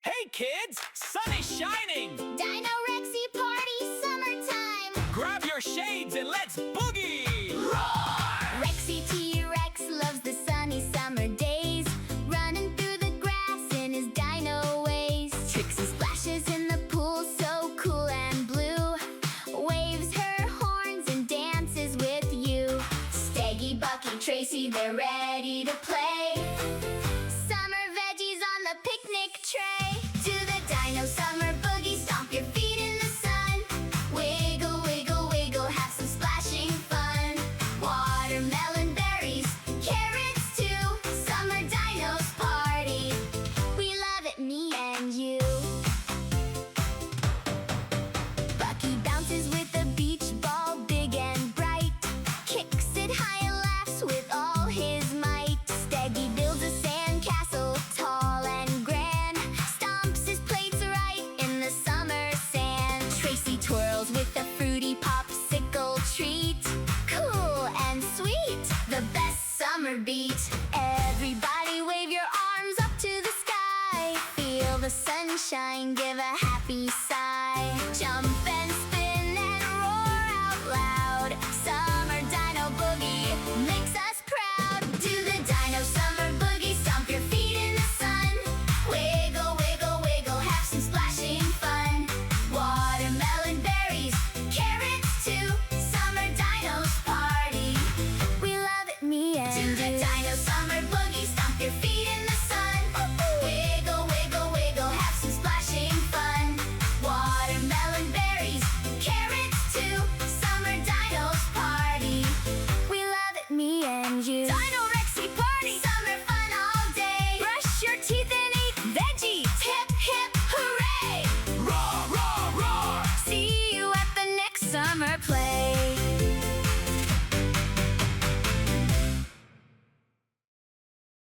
Hey kids, sun is shining! Dino Rexy party, summertime! Grab your shades and let's boogie! Roar! Rexy T-Rex loves the sunny summer days, running through the grass in his dino ways. Trixie splashes in the pool, so cool and blue, waves her horns and dances with you. Steggy, Bucky, Trixie, they're ready to play. Summer veggies on the picnic tray. Do the Dino Summer Boogie, stomp your feet in the sun. Wiggle, wiggle, wiggle, have some splashing fun. Watermelon, berries, carrots too. Summer dinos party, we love it, me and you. Bucky bounces with a beach ball big and bright, kicks it high and laughs with all his might. Steggy builds a sandcastle, tall and grand, stomps his plates right in the summer sand. Trixie twirls with a fruity popsicle treat, cool and sweet, the best summer beat. Everybody wave your arms up to the sky, feel the sunshine, give a happy sigh. Jump and spin and roar out loud. Summer Dino Boogie makes us proud. Do the Dino Summer Boogie, stomp your feet in the sun. Wiggle, wiggle, wiggle, have some splashing fun. Watermelon, berries, carrots too. Summer dinos party, we love it, me and you. Do the Dino Summer Boogie, stomp your feet in the sun. Wiggle, wiggle, wiggle, have some splashing fun. Watermelon, berries, carrots too. Summer dinos party, we love it, me and you. Dino Rexy party, summer fun all day. Brush your teeth and eat veggies. Hip, hip, hooray! Roar, roar, roar! See you at the next summer play.